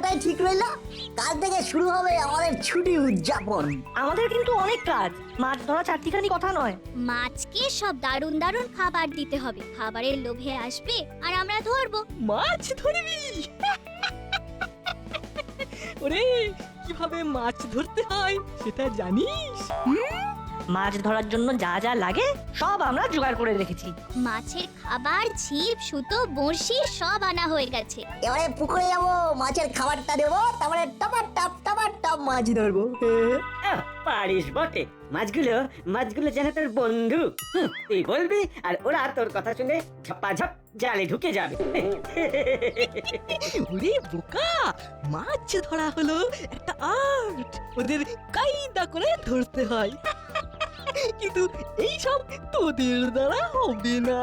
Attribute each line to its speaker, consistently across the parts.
Speaker 1: কথাই ঠিক রইল। কাল থেকে শুরু হবে আমাদের ছুটি উদযাপন।
Speaker 2: আমাদের কিন্তু অনেক কাজ, মাছ ধরা চারটিখানি কথা নয়।
Speaker 3: মাছকে সব দারুণ দারুণ খাবার দিতে হবে, খাবারের লোভে আসবে আর আমরা ধরবো।
Speaker 4: মাছ ধরবি? ওরে, কিভাবে মাছ ধরতে হয় সেটা জানিস?
Speaker 2: মাছ ধরার জন্য যা যা লাগে সব আমরা জোগাড় করে রেখেছি।
Speaker 3: মাছের খাবার, ছিপ, সুতো, বড়শি সব আনা হয়ে গেছে।
Speaker 1: এবারে পুকুরে যাবো, মাছের খাবারটা দেবো, তারপরে টপার টপ মাছ ধরবো।
Speaker 5: পারিস বটে। মাছগুলো যেন তোর বন্ধু। তুই বলবি আর ওরা তোর কথা শুনে ঝপাঝপ জালে ঢুকে যাবে।
Speaker 4: ওরে বোকা, মাছ ধরা হলো একটা আর্ট, ওদের কায়দা করে ধরতে হয়। কিন্তু এই সব তোদের দ্বারা হবে না।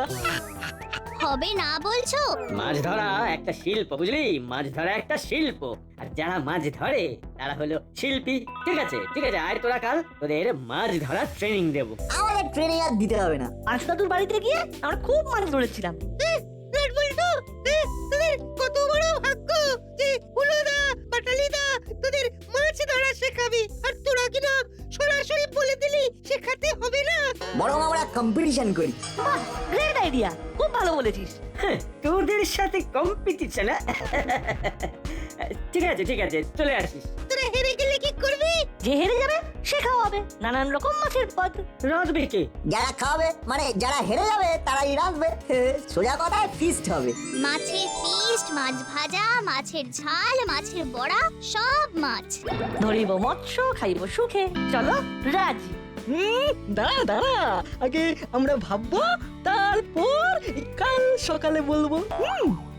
Speaker 3: হবে না বলছো?
Speaker 5: মাছ ধরা একটা শিল্প, বুঝলি? মাছ ধরা একটা শিল্প, আর যারা মাছ ধরে তারা হলো শিল্পী। ঠিক আছে, আয় তোরা কাল তোদের মাছ ধরার ট্রেনিং দেবো।
Speaker 1: আমাদের ট্রেনিং আর দিতে হবে না।
Speaker 2: আশদাদুর বাড়িতে গিয়ে আমরা খুব মাছ ধরেছিলাম।
Speaker 6: কত বড় ভাগ্য যে হুলোদা পাটালিদা তোদের মাছ ধরা শেখাবে, আর তোরা কিনা সরাসরি বলে দিলি শেখাতে হবে না।
Speaker 1: বরং আমরা কম্পিটিশন করি।
Speaker 2: বাহ, গ্রেট আইডিয়া, খুব ভালো বলেছিস।
Speaker 5: তোদের সাথে কম্পিটিশন? ঠিক আছে, চলে আসিস।
Speaker 6: তোরা হেরে গেলে কি করবি?
Speaker 2: যে হেরে যাবে সে খাওয়াবে নানান রকম মাছের পদ।
Speaker 5: রাঁধবে কে?
Speaker 1: যারা খাওয়াবে মানে যারা হেরে যাবে তারাই রাঁধবে। সোজা কথায় ফিস্ট হবে।
Speaker 3: মাছের ফিস্ট, মাছ ভাজা, মাছের ঝাল, মাছের বড়া, সব মাছ।
Speaker 2: ধরিব মৎস্য, খাইব সুখে। চলো রাজি।
Speaker 4: দাঁড়া, আগে আমরা ভাববো, তারপর কাল সকালে বলবো।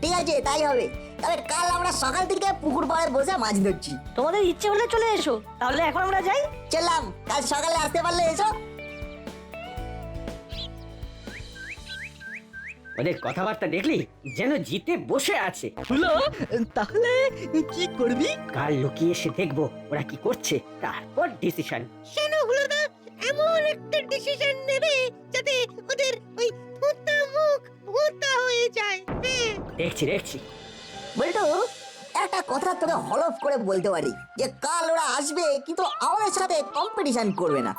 Speaker 1: ঠিক আছে, তাই হবে। তবে কাল আমরা সকাল থেকে পুকুর পাড়ে বসে মাছ ধরছি।
Speaker 2: তোমাদের ইচ্ছে হলে চলে এসো, তাহলে এখন আমরা যাই।
Speaker 1: চললাম, কাল সকালে আসতে পারলে এসো।
Speaker 5: ওদের কথাবার্তা দেখলি যেন জিতে বসে আছে।
Speaker 4: হলো, তাহলে কি করবি?
Speaker 5: কাল লুকিয়ে এসে দেখবো ওরা কি করছে, তারপর ডিসিশন।
Speaker 6: কেন হুলোদা এমন একটা ডিসিশন নেবে যাতে ওদের ওই ভূতা মুখ ভূতা হয়ে যায়।
Speaker 5: দেখছি।
Speaker 1: বলতো একটা কথা তোকে হলফ করে বলতে পারি যে কাল ওরা আসবে, কিন্তু আমাদের সাথে কম্পিটিশন করবে না।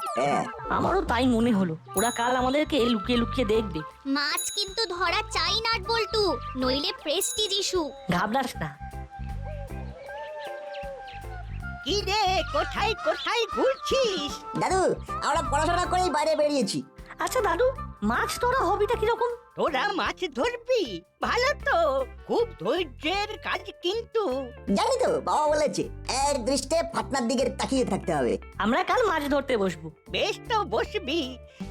Speaker 2: আমারও তাই মনে হলো, ওরা কাল আমাদেরকে লুকিয়ে লুকিয়ে দেখবে।
Speaker 3: মাছ কিন্তু ধরা চাই না বল্টু, নইলে প্রেস্টিজ ইস্যু।
Speaker 2: ঘাবড়াস না।
Speaker 6: কি রে, কোথায় কোথায় ঘুরছিস?
Speaker 1: দাদু, আমরা পড়াশোনা করেই বাইরে বেরিয়েছি।
Speaker 2: আচ্ছা দাদু, মাছ ধরা হবিটা কিরকম?
Speaker 6: তোরা মাছ ধরবি? ভালো তো, খুব ধৈর্যের কাজ কিন্তু।
Speaker 1: জানি তো, বাবা বলেছে এক দৃষ্টে ফাতনার দিকে তাকিয়ে থাকতে হবে।
Speaker 2: আমরা কাল মাছ ধরতে বসবো।
Speaker 6: বেশ তো বসবি,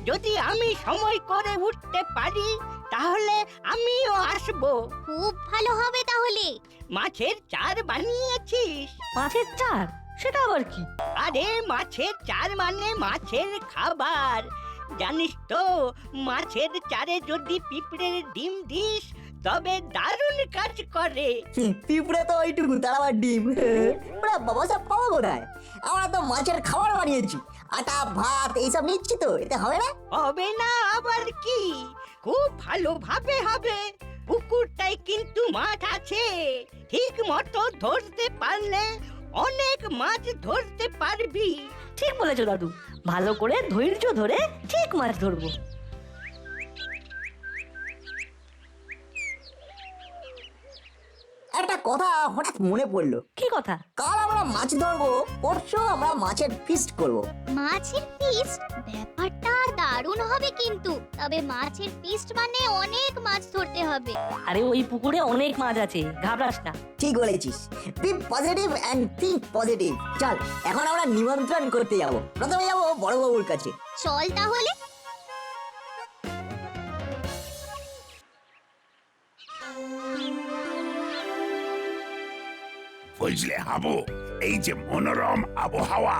Speaker 6: যদি আমি সময় করে উঠতে পারি তাহলে আমিও আসবো।
Speaker 3: খুব ভালো হবে তাহলে।
Speaker 6: মাছের চার বানিয়েছিস?
Speaker 2: মাছের চার? সেটা আবার কি?
Speaker 6: আরে মাছের চার মানে মাছের খাবার। জানিস তো, মাছের চারে যদি পিঁপড়ের ডিম দিস তবে দারুণ কাজ করে।
Speaker 1: পিঁপড়ে তো ওইটুকু, তার আবার ডিম। ওরা বাবা সব পাবো কোথায়? আমরা তো মাছের খাবার বানিয়েছি, আটা ভাত এইসব নিচ্ছি তো, এতে হবে না?
Speaker 6: হবে না আবার কি, খুব ভালোভাবে হবে। পুকুরটাই কিন্তু মাছ আছে, ঠিক মতো ধরতে পারলে অনেক মাছ ধরতে পারবি।
Speaker 2: ঠিক বলেছো দাদু, ভালো করে ধৈর্য ধরে ঠিক মাছ ধরবো।
Speaker 1: একটা কথা হঠাৎ মনে পড়লো।
Speaker 2: কি কথা?
Speaker 1: কাল আমরা মাছ ধরবো, পরশু আমরা মাছের ফিস্ট করবো।
Speaker 3: মাছের ফিস্ট? ব্যাপারটা দারুণ হবে কিন্তু। তবে মাছের ফিস্ট মানে অনেক মাছ ধরতে হবে।
Speaker 2: আরে ওই পুকুরে অনেক মাছ আছে, ঘাবড়াস না।
Speaker 1: ঠিক বলেছিস, be positive and think positive. চল এখন আমরা নিমন্ত্রণ করতে যাব। প্রথমে যাব বড়বাবুর কাছে।
Speaker 3: চল তাহলে।
Speaker 7: বুঝলে হাবু, এই যে মনোরম আবহাওয়া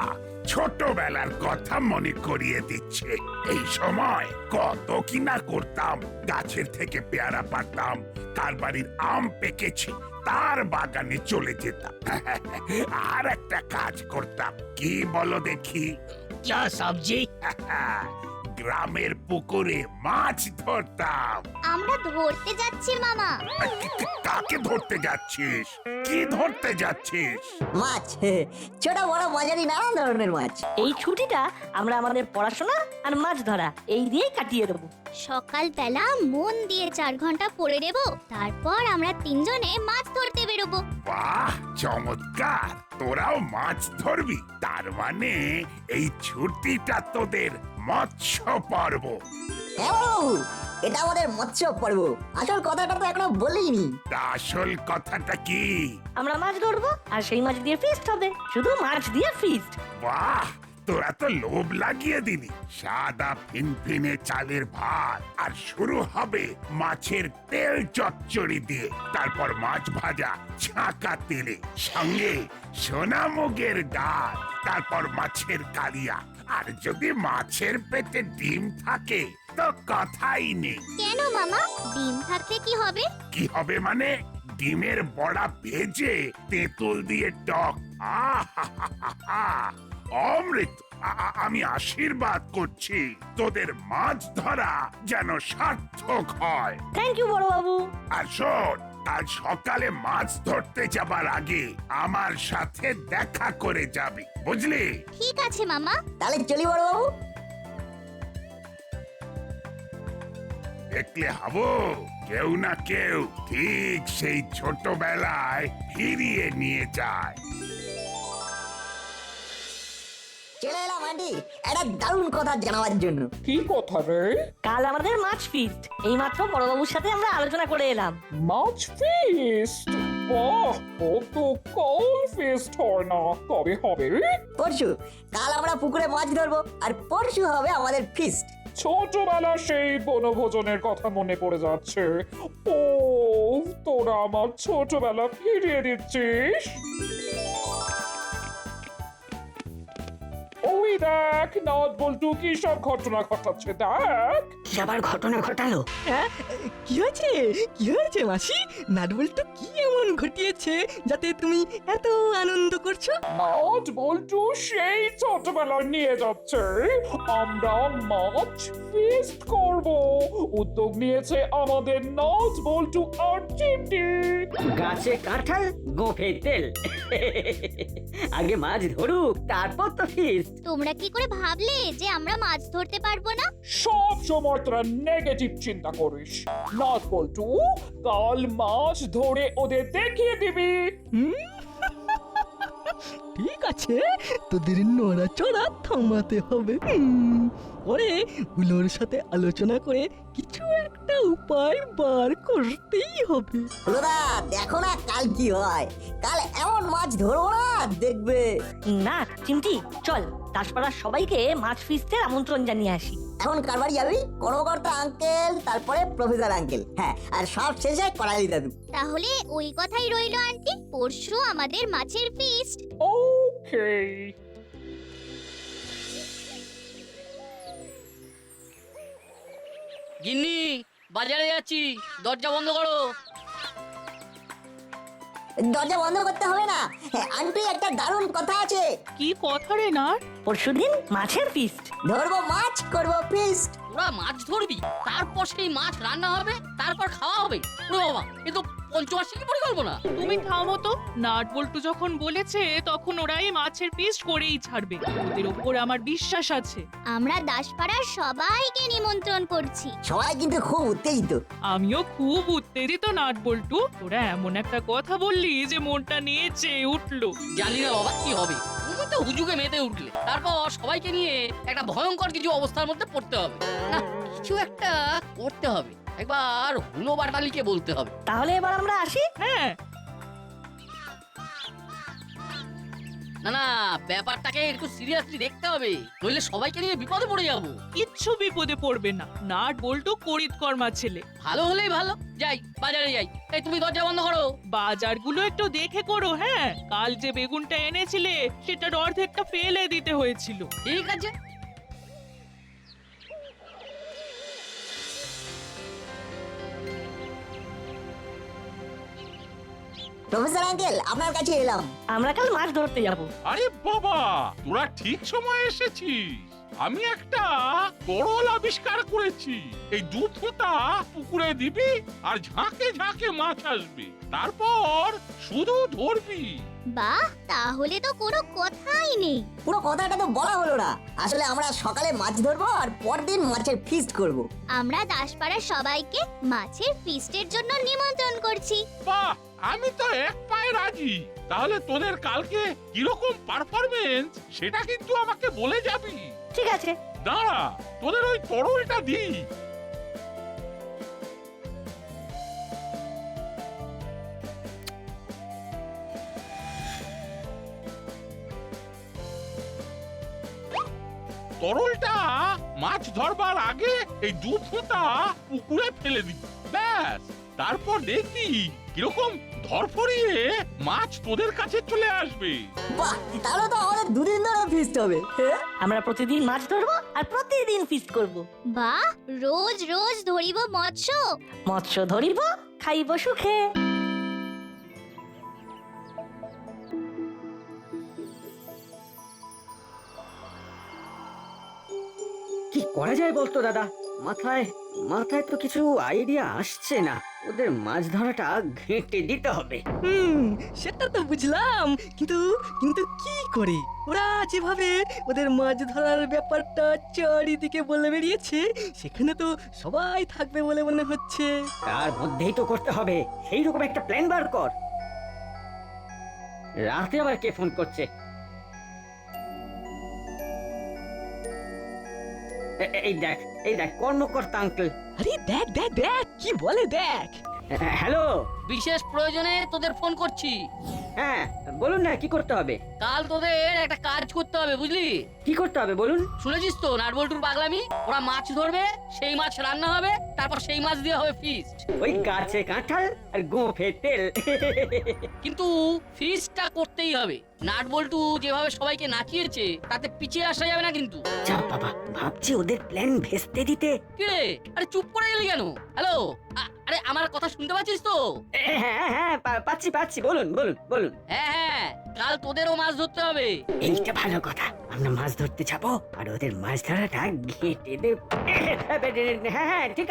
Speaker 7: ছোটবেলার কথা মনে করিয়ে দিচ্ছে। এই সময় কত কিনা করতাম, গাছের থেকে পেয়ারা পাড়তাম, কার বাড়ির আম পেকেছে তার বাগানে চলে যেতাম। আর একটা কাজ করতাম, কি বলো দেখি?
Speaker 6: যা সবজি?
Speaker 7: গ্রামের পুকুরে মাছ ধরতাম।
Speaker 3: আমরা ধরতে যাচ্ছি মামা।
Speaker 7: কাকে ধরতে যাচ্ছিস? কি ধরতে যাচ্ছিস?
Speaker 1: মাছ ছোট বড় মাঝারি নানা ধরনের মাছ।
Speaker 2: এই ছুটিটা আমরা আমাদের পড়াশোনা আর মাছ ধরা এই দিয়েই কাটিয়ে দেবো।
Speaker 3: সকালবেলা মন দিয়ে 4 ঘন্টা পড়ে নেব, তারপর আমরা 3 জনে মাছ ধরতে বেরোবো।
Speaker 7: বাহ, চমৎকার! তোরাও মাছ ধরবি? তার মানে এই ছুটিটা তোদের মৎস্য পর্ব।
Speaker 1: হ্যাঁ বাবু, এটা আমাদের মৎস্য পর্ব। আসল কথাটা তো এখনো বলিনি।
Speaker 7: তা আসল কথাটা কি?
Speaker 2: আমরা মাছ ধরবো আর সেই মাছ দিয়ে ফিস্ট হবে, শুধু মাছ দিয়ে ফিস্ট।
Speaker 7: বাহ, তোরা তো লোভ লাগিয়ে দিলি। সাদা ফিনফিনে চালের ভাত, আর শুরু হবে মাছের তেল চচ্চড়ি দিয়ে, তারপর মাছ ভাজা ছাঁকা তেলে, সঙ্গে সোনামুগের ডাল, তারপর মাছের কালিয়া। আর যদি মাছের পেটে ডিম থাকে তো কথাই নেই।
Speaker 3: কেন মামা, ডিম থাকলে কি হবে?
Speaker 7: কি হবে মানে? ডিমের বড়া ভেজে তেঁতুল দিয়ে টক, আহা! অমৃত! আমি আশীর্বাদ করছি তোদের মাছ ধরা যেন সার্থক হয়।
Speaker 2: থ্যাংক ইউ বড় বাবু।
Speaker 7: আর শোন, কাল সকালে মাছ ধরতে যাবার আগে আমার সাথে দেখা করে যাবি, বুঝলি?
Speaker 3: ঠিক আছে মামা।
Speaker 1: তাহলে চলি বড় বাবু।
Speaker 7: দেখলে হাবু, কেউ না কেউ ঠিক সেই ছোটবেলায় ফিরিয়ে নিয়ে যায়।
Speaker 1: চলে এলাম আন্টি একটা দারুণ কথা জানাবার জন্য।
Speaker 8: কি কথা রে?
Speaker 2: কাল আমাদের মাছ ফিস্ট, এই মাত্র বড় বাবুর সাথে আমরা আলোচনা করে এলাম।
Speaker 8: মাছ ফিস্ট? বাহ, কত কল ফিস্ট হয় না, কবে হবে?
Speaker 1: পরশু। কাল আমরা পুকুরে মাছ ধরবো আর পরশু হবে আমাদের ফিস্ট।
Speaker 8: ছোটবেলা সেই বনভোজনের কথা মনে পড়ে যাচ্ছে। ও, তোরা আমার ছোটবেলা ফিরিয়ে দিচ্ছিস। ওই দেখ, নাট বল্টু কি সব ঘটনা ঘটাচ্ছে, দেখ।
Speaker 5: আবার ঘটনা ঘটালো?
Speaker 4: হ্যাঁ, কি হয়েছে? কি হয়েছে মাসি? নাটবল্টু কি এমন ঘটিয়েছে যাতে তুমি এত আনন্দ করছো?
Speaker 8: নাট বল্টু সেই ছোটবেলা নিয়ে যাচ্ছে। আমরা মাছ ফিস্ট করব। উদ্যোগ নিয়েছে আমাদের নাট বল্টু আর চিমটি।
Speaker 5: গাছে কাঁঠাল, গোঁফে তেল। আগে মাছ ধরুক, তারপর তো ফিস্ট।
Speaker 3: তোমরা কি করে ভাবলে যে আমরা মাছ ধরতে পারবো না?
Speaker 8: সব সময় তোরা নেগেটিভ চিন্তা করিস। নাট বল্টু, কাল মাছ ধরে ওদের দেখিয়ে দিবি।
Speaker 4: ঠিক আছে, তোদের নড়াচড়া থামাতে হবে। পরে হুলোর সাথে আলোচনা করে কিছু একটা উপায় বার করতেই হবে।
Speaker 1: হলোদা, দেখো না কাল কি হয়। কাল এমন মাছ ধরবো না, দেখবে।
Speaker 2: না চিমটি, চল দাসপাড়ার সবাইকে মাছ ফিস্টের আমন্ত্রণ জানিয়ে আসি।
Speaker 1: এখন কারবারি যাবি কর্মকর্তা আঙ্কেল, তারপরে প্রফেসর আঙ্কেল, হ্যাঁ, আর সব শেষে করালি দাদু।
Speaker 3: তাহলে ওই কথাই রইলো আন্টি, পরশু আমাদের মাছের ফিস্ট।
Speaker 8: ওকে।
Speaker 9: গিন্নি, বাজারে যাচ্ছি, দরজা বন্ধ করো।
Speaker 1: দরজা বন্ধ করতে হবে না। হ্যাঁ, আন্টি একটা দারুণ কথা আছে।
Speaker 4: কি কথা রে নাট?
Speaker 2: পরশুদিন মাছের ফিস্ট।
Speaker 1: ধরবো মাছ, করবো ফিস্ট।
Speaker 9: তোরা মাছ ধরবি, তারপর সেই মাছ রান্না হবে, তারপর খাওয়া হবে। ওরে বাবা, এ তো পঞ্চবার্ষিকী পরিকল্পনা।
Speaker 10: তুমি থামো তো। নাট বল্টু যখন বলেছে তখন ওরাই মাছের পিস করেই ছাড়বে, ওদের ওপর আমার বিশ্বাস আছে।
Speaker 3: আমরা দাসপাড়ার সবাইকে নিমন্ত্রণ করছি।
Speaker 1: সবাই কিন্তু খুব উত্তেজিত।
Speaker 10: আমিও খুব উত্তেজিত নাট বল্টু, তোরা এমন একটা কথা বললি যে মনটা নিয়ে চেয়ে উঠলো।
Speaker 9: জানি না বাবা কি হবে, তুমি তো হুজুগে মেতে উঠলে, তারপর সবাইকে নিয়ে একটা ভয়ঙ্কর কিছু অবস্থার মধ্যে পড়তে হবে। না, কিছু একটা করতে হবে। একবার হুলো বাটালিকে বলতে হবে।
Speaker 2: তাহলে এবার আমরা আসি।
Speaker 10: হ্যাঁ,
Speaker 9: না না, ব্যাপারটাকে একটু সিরিয়াসলি দেখতে হবে, নইলে সবাইকে নিয়ে বিপদে পড়ে যাবো।
Speaker 10: কিচ্ছু বিপদে পড়বে না। নাট বল্টু করিতকর্মা ছেলে।
Speaker 9: ভালো হলেই ভালো। যাই, বাজারে যাই। এই তুমি দরজা বন্ধ করো।
Speaker 10: বাজারগুলো একটু দেখে করো। হ্যাঁ, কাল যে বেগুনটা এনেছিলে সেটার অর্ধেকটা ফেলে দিতে হয়েছিল।
Speaker 9: ঠিক আছে।
Speaker 1: প্রফেসর আঙ্কেল, আপনার কাছে এলাম।
Speaker 2: আমরা কাল মাছ ধরতে যাব।
Speaker 11: আরে বাবা, তোরা ঠিক সময় এসেছিস। আমি একটা তরল আবিষ্কার করেছি। এই 2 ফোঁটা পুকুরে দিবি আর ঝাঁকে ঝাঁকে মাছ আসবে, তারপর শুধু ধরবি।
Speaker 3: বাহ, তাহলে তো কোনো কথাই নেই।
Speaker 1: পুরো কথাটা তো বলা হলো না। আসলে আমরা সকালে মাছ ধরবো আর পরদিন মাছের ফিস্ট করব।
Speaker 3: আমরা দাসপাড়ার সবাইকে মাছের ফিস্টের জন্য নিমন্ত্রণ করছি।
Speaker 11: বাহ, আমি তো এক পায়ে রাজি। তাহলে তোদের কালকে কিরকম পারফরমেন্স সেটা কিন্তু আমাকে বলে যাবি।
Speaker 2: ঠিক আছে।
Speaker 11: দাঁড়া, তোদের ওই তরলটা দিই। তরলটা মাছ ধরবার আগে এই 2 ফোঁটা পুকুরে ফেলে দিবি, ব্যাস। তারপর দেখবি কিরকম ধরফরিয়ে মাছ তোদের কাছে চলে আসবে।
Speaker 1: বাহ, তাহলে তো আমাদের 2 দিন ধরে ফিস্ট হবে।
Speaker 2: আমরা প্রতিদিন মাছ ধরবো আর প্রতিদিন ফিস্ট করব।
Speaker 3: বাহ, রোজ রোজ ধরিব মৎস্য।
Speaker 2: মৎস্য ধরিব, খাইব সুখে।
Speaker 5: কি করা যায় বলতো দাদা? মাথায় মাথায় তো কিছু আইডিয়া আসছে না। ওদের মাছ ধরাটা ঘেঁটে দিতে হবে।
Speaker 4: সেটা তো বুঝলাম, কিন্তু কিন্তু কি করে? ওরা যেভাবে ওদের মাছ ধরার ব্যাপারটা চারিদিকে বলে বেরিয়েছে, সেখানে তো সবাই থাকবে বলে মনে হচ্ছে।
Speaker 5: তার মধ্যেই তো করতে হবে সেই রকম একটা প্ল্যান বার কর। রাতে আবার কে ফোন করছে? এই দেখ কর্মকর্তা আঙ্কেল।
Speaker 4: আরে দেখ দেখ দেখ কি বলে দেখ।
Speaker 5: হ্যালো,
Speaker 9: বিশেষ প্রয়োজনে তোদের ফোন করছি।
Speaker 5: হ্যাঁ বলুন না, কি করতে হবে?
Speaker 9: কাল তোদের একটা কাজ করতে হবে, বুঝলি?
Speaker 5: কি করতে হবে বলুন?
Speaker 9: শুনেছিস তো নাটবল্টুর পাগলামি? ওরা মাছ ধরবে, সেই মাছ রান্না হবে, তারপর সেই মাছ দিয়ে হবে ফিস্ট।
Speaker 5: ওই গাছে কাঁঠাল আর গোঁফে তেল।
Speaker 9: কিন্তু ফিস্টটা করতেই হবে। নাটবল্টু যেভাবে সবাইকে নাচিয়েছে তাতে পিছিয়ে আসা যাবে না কিন্তু।
Speaker 5: যা বাবা, ভাবছি ওদের প্ল্যান ভেস্তে দিতে।
Speaker 9: কি রে, আরে চুপ করে গেলি কেন? হ্যালো, আরে আমার কথা শুনতে পাচ্ছিস তো?
Speaker 5: হ্যাঁ পাচ্ছি, বলুন।
Speaker 9: হ্যাঁ, কাল তোদেরও মাছ ধরতে হবে।
Speaker 5: এইটা ভালো কথা, আমরা মাছ ধরতে যাবো আর ওদের মাছ ধরাটা ঘেঁটে দেব। হ্যাঁ ঠিক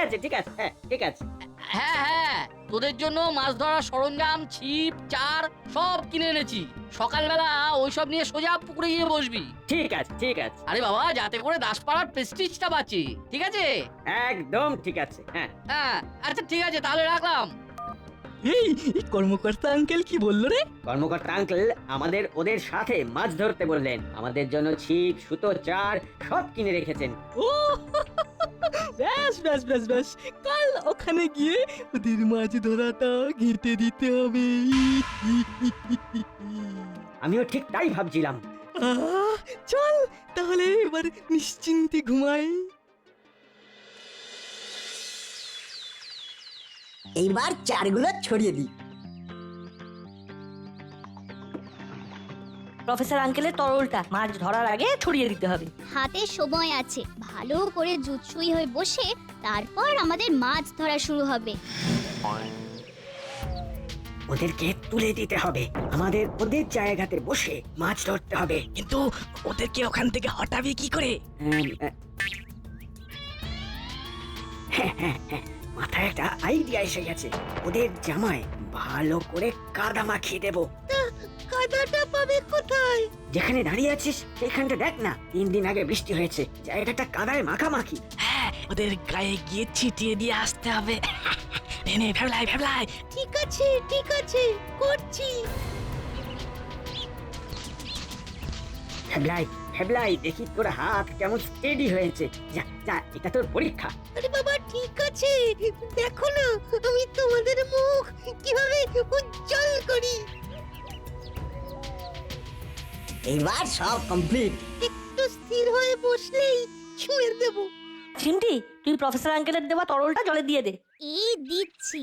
Speaker 5: আছে।
Speaker 9: হ্যাঁ, তোদের জন্য মাছ ধরার সরঞ্জাম, ছিপ, চার সব কিনে এনেছি। সকালবেলা ওইসব নিয়ে সোজা পুকুরে গিয়ে বসবি।
Speaker 5: ঠিক আছে।
Speaker 9: আরে বাবা, যাতে করে দাসপাড়ার প্রেস্টিজটা বাঁচে, ঠিক আছে?
Speaker 5: একদম ঠিক আছে। হ্যাঁ,
Speaker 9: আচ্ছা ঠিক আছে, তাহলে রাখলাম।
Speaker 4: এই কর্মকর্তা আঙ্কেল কি বললো রে?
Speaker 5: কর্মকর্তা আঙ্কেল আমাদের ওদের সাথে মাছ ধরতে বললেন। আমাদের জন্য ছিপ, সুতো, চার সব কিনে রেখেছেন।
Speaker 4: ও ব্যাস, কাল ওখানে গিয়ে ওদের মাছ ধরাটা ঘেঁটে দিতে হবে।
Speaker 5: আমিও ঠিক তাই ভাবছিলাম।
Speaker 4: চল তাহলে এবার নিশ্চিন্তে ঘুমাই।
Speaker 1: এইবার চারগুলো ছড়িয়ে দিই।
Speaker 2: প্রফেসর আঙ্কেলের তরলটা মাছ ধরার আগে ছড়িয়ে দিতে হবে।
Speaker 3: হাতে সময় আছে, ভালো করে জুৎসুই হয়ে বসে তারপর আমাদের মাছ ধরা শুরু হবে।
Speaker 5: ওদেরকে তুলে দিতে হবে, আমাদের ওদের জায়গাতে বসে মাছ ধরতে হবে।
Speaker 4: কিন্তু ওদেরকে ওখান থেকে হটাবে কি করে?
Speaker 5: হ্যাঁ, মাথায় একটা আইডিয়া এসে গেছে। ওদের জামায় ভালো করে কাদা মাখিয়ে দেব।
Speaker 6: কাদাটা পাবে কোথায়?
Speaker 5: যেখানে দাঁড়িয়ে আছিস সেখানটা দেখ না, 3 দিন আগে বৃষ্টি হয়েছে, জায়গাটা কাদায় মাখামাখি।
Speaker 4: হ্যাঁ, ওদের গায়ে গিয়ে ছিটিয়ে দিয়ে আসতে হবে। নে ভেবলাই।
Speaker 6: ঠিক আছে, করছি।
Speaker 5: হেবলাই, দেখি তোর হাত কেমন স্টেডি হয়েছে। যা, এটা তোর পরীক্ষা।
Speaker 6: আরে বাবা, ঠিক আছে, দেখো না আমি তোমাদের মুখ কিভাবে উজ্জ্বল করি।
Speaker 1: এইবার সব কমপ্লিট।
Speaker 6: একটু স্থির হয়ে বসলেই ছুঁয়ে দেব।
Speaker 2: চিমটি, তুই প্রফেসর আঙ্কেলের দেওয়া তরলটা জলে দিয়ে দে।
Speaker 3: এই দিচ্ছি।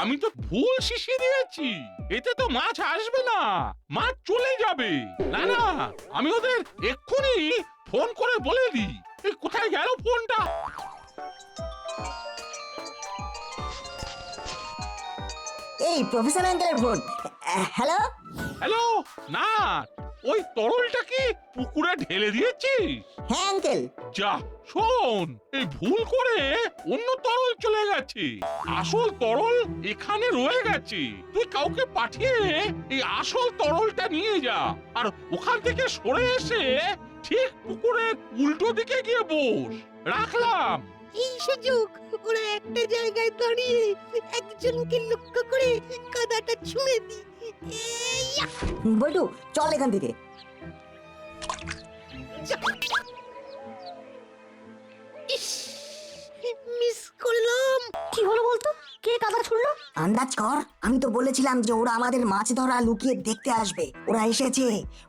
Speaker 11: আমি তো ভুল শিশি দিয়েছি, এতে তো মাছ আসবে না, মাছ চলে যাবে। না, আমি ওদের এক্ষুনি ফোন করে বলে দিই। কোথায় গেল ফোনটা?
Speaker 1: এই প্রফেসর আঙ্কেলের ফোন। হ্যালো।
Speaker 11: হ্যালো না, ওই তরলটা কি পুকুরে ঢেলে দিয়েছিস?
Speaker 1: হ্যাঁ আঙ্কেল।
Speaker 11: যা শোন, এই ভুল করে অন্য তরল চলে গেছে, আসল তরল এখানে রয়ে গেছে। তুই কাউকে পাঠিয়ে এই আসল তরলটা নিয়ে যা, আর ওখান থেকে সরে এসে ঠিক পুকুরের উল্টো দিকে গিয়ে বস। রাখলাম।
Speaker 6: এই সুযোগ ওরা একটা জায়গায় দাঁড়িয়ে একজনকে লক্ষ্য করে কাদাটা ছুঁড়ে দি।
Speaker 1: বল্টু চল এখান থেকে।
Speaker 6: মিস করলাম।
Speaker 2: কি হলো বলতো? কে কাদা ছুড়লো?
Speaker 1: আন্দাজ কর। আমি তো বলেছিলাম যে ওরা আমাদের মাছ ধরা লুকিয়ে দেখতে আসবে। ওরা এসেছে,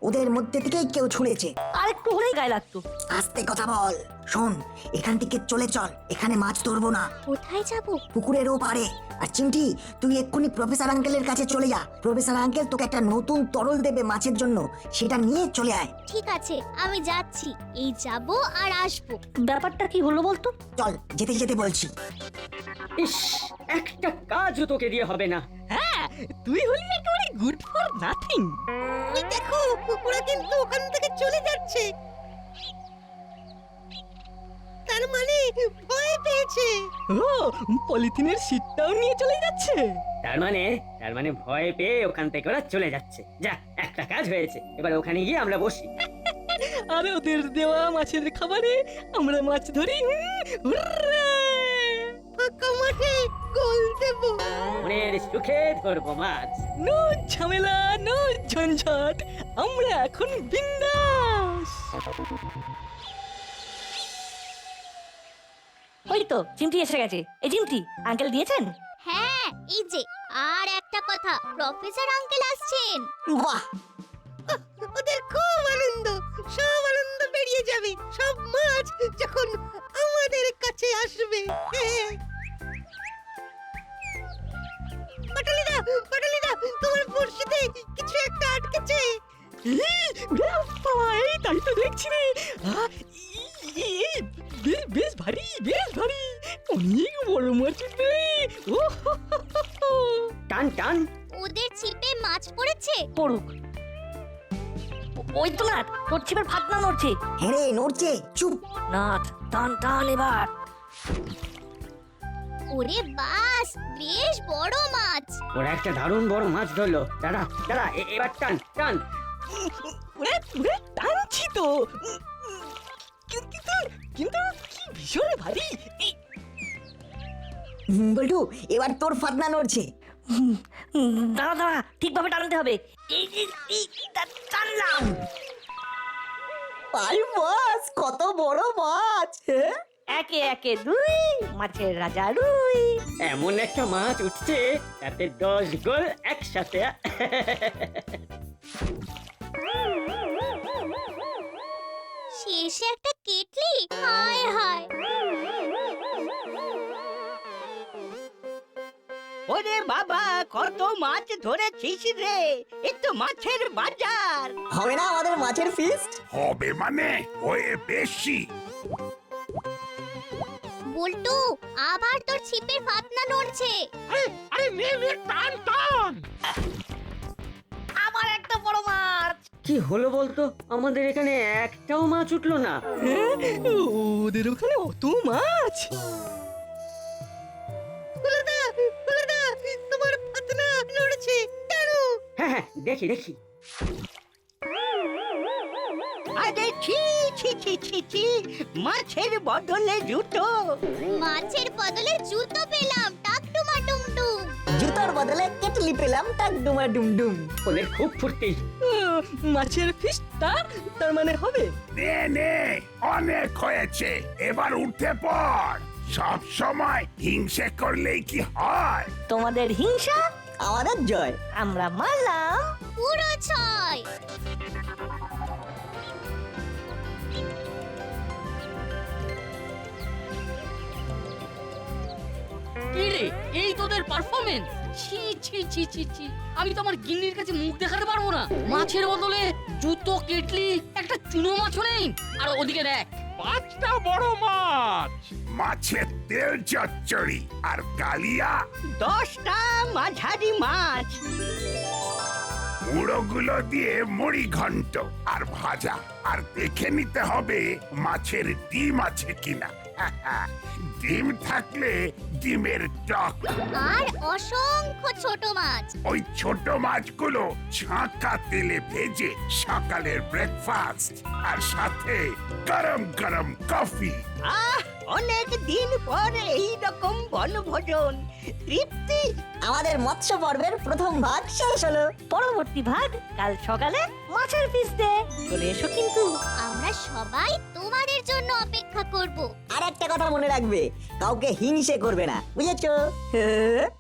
Speaker 1: ওদের মধ্যে থেকেই কেউ ছুঁড়েছে।
Speaker 2: আর একটু হলেই গায়ে লাগতো।
Speaker 1: আস্তে কথা বল। শোন, এখান থেকে চলে চল, এখানে মাছ ধরবো না।
Speaker 3: কোথায় যাব?
Speaker 1: পুকুরের ওপারে। আর চিমটি, তুই এক্ষুনি প্রফেসর আঙ্কেলের কাছে চলে যা। প্রফেসর আঙ্কেল তোকে একটা নতুন তরল দেবে মাছের জন্য, সেটা নিয়ে চলে আয়।
Speaker 3: ঠিক আছে, আমি যাচ্ছি। এই যাব আর আসবো।
Speaker 2: ব্যাপারটা কি হলো বলতো?
Speaker 1: চল, যেতে যেতে বলছি।
Speaker 5: ইস, একটা কাজও তোকে দিয়ে হবে না।
Speaker 4: হ্যাঁ, তুই হলি একেবারে গুড ফর নাথিং।
Speaker 6: ওই দেখো, ওরা কিন্তু ওখান থেকে চলে যাচ্ছে। তার মানে ভয় পেয়েছে।
Speaker 4: ও, পলিথিনের শীটটাও নিয়ে চলে যাচ্ছে।
Speaker 5: তার মানে ভয় পেয়ে ওখান থেকে ওরা চলে যাচ্ছে। যা, একটা কাজ হয়েছে। এবার ওখানে গিয়ে আমরা বসি।
Speaker 4: আর ওদের দেওয়া মাছের খাবারে আমরা মাছ ধরি। হুররে!
Speaker 6: ফাঁকা মাঠে গোল দেব।
Speaker 5: মনের সুখে ধরবো মাছ।
Speaker 4: নো ঝামেলা, নো ঝঞ্ঝাট, আমরা এখন বিন্দাস।
Speaker 2: ওই তো চিমটি এসে গেছে। এই চিমটি আঙ্কেল দিয়েছেন?
Speaker 3: হ্যাঁ, এই যে। আর একটা কথা, প্রফেসর আঙ্কেল আসছেন।
Speaker 1: বাহ,
Speaker 6: ওদের খুব আনন্দ, সব আনন্দ বেরিয়ে যাবে সব মাছ যখন আমাদের কাছে আসবে। পাটালিদা, তোমার বড়শিতে কিছু একটা আটকেছে।
Speaker 4: এই তাই তো দেখছি রে। বেশ ভারী, বেশ ভারী, অনেক বড় মাছ রে।
Speaker 5: টান টান।
Speaker 3: ওদের ছিপে মাছ পড়েছে।
Speaker 2: পড়ুক। ওই তো না, তোর ছিপের ফাতনা নড়ছে।
Speaker 1: হ্যাঁ রে, নড়ছে। চুপ।
Speaker 2: নাট, টান টান এবার।
Speaker 3: ওরে বাস, বেশ বড় মাছ।
Speaker 5: ওরা একটা দারুণ বড় মাছ ধরলো। দাদা, এবার টান টান।
Speaker 4: টানছি তো, কিন্তু কিন্তু কি ভীষণ ভারী।
Speaker 1: বল্টু, এবার তোর ফাতনা নড়ছে।
Speaker 2: দাঁড়া, ঠিকভাবে টানতে হবে। টানলাম।
Speaker 1: আরে বাস, কত বড় মাছ।
Speaker 2: একে একে দুই, মাছের রাজা রুই।
Speaker 5: এমন একটা মাছ উঠছে, তাতে 10 গোল একসাথে।
Speaker 3: শেষে একটা কেটলি। হায় হায়।
Speaker 6: ওরে বাবা, কত মাছ ধরেছিস রে। এ তো মাছের বাজার।
Speaker 1: হবে না আমাদের মাছের ফিস্ট?
Speaker 7: হবে মানে হয়ে বেশি।
Speaker 3: বল্টু, আবার তোর ছিপের ফাতনা নড়ছে।
Speaker 11: আরে নে টান টান।
Speaker 2: আবার একটা বড় মাছ।
Speaker 5: কি হলো বলতো? আমাদের এখানে একটাও মাছ উঠলো না।
Speaker 4: ওদের ওখানে অত মাছ।
Speaker 6: ফুলদা, তোমার ফাতনা নড়ছে কেন?
Speaker 5: হ্যাঁ, দেখি।
Speaker 6: আরে ছি, মাছের বদলে জুতো।
Speaker 3: মাছের বদলে জুতো পেলাম। টাকটুমা টুমটুম।
Speaker 1: জুতোর বদলে কেটলি পেলাম। টাক ডুমা ডুমডুম।
Speaker 5: ওদের খুব ফুর্তি।
Speaker 4: মাছের ফিস্ট তার মানে হবে।
Speaker 7: নে, অনেক হয়েছে, এবার উঠে পড়। সব সময় হিংসে করলেই কি হয়?
Speaker 2: তোমাদের হিংসা,
Speaker 1: আমাদের জয়।
Speaker 2: আমরা মারলাম
Speaker 3: পুরো 6।
Speaker 9: কি রে, এই তোদের পারফরমেন্স? ছি ছি ছি ছি ছি, আমি তো আমার গিন্নির কাছে মুখ দেখাতে পারবো না। মাছের বদলে জুতো, কেটলি, একটা চুনো মাছও নেই। আর ওদিকে দেখ,
Speaker 11: 5টা বড় মাছ।
Speaker 7: মাছের তেল চচ্চড়ি আর কালিয়া
Speaker 6: 10টা মাঝারি মাছ।
Speaker 7: মুড়োগুলো দিয়ে মুড়ি ঘন্ট আর ভাজা, আর দেখে নিতে হবে মাছের ডিম আছে কিনা। ডিম থাকলে ডিমের টক।
Speaker 3: আর অসংখ্য ছোট মাছ।
Speaker 7: ওই ছোট মাছগুলো ছাঁকা তেলে ভেজে সকালের ব্রেকফাস্ট, আর সাথে গরম গরম কফি।
Speaker 6: আহ, অনেক দিন পরে এই রকম বনভোজন, তৃপ্তি।
Speaker 1: আমাদের মৎস্য পর্বের প্রথম ভাগ শেষ হলো।
Speaker 2: পরবর্তী ভাগ কাল সকালে মাছের পিস দে চলে এসো কিন্তু।
Speaker 3: আমরা সবাই তোমাদের জন্য অপেক্ষা করব।
Speaker 1: আর একটা কথা মনে রাখবে, কাউকে হিংসে করবে না, বুঝেছো?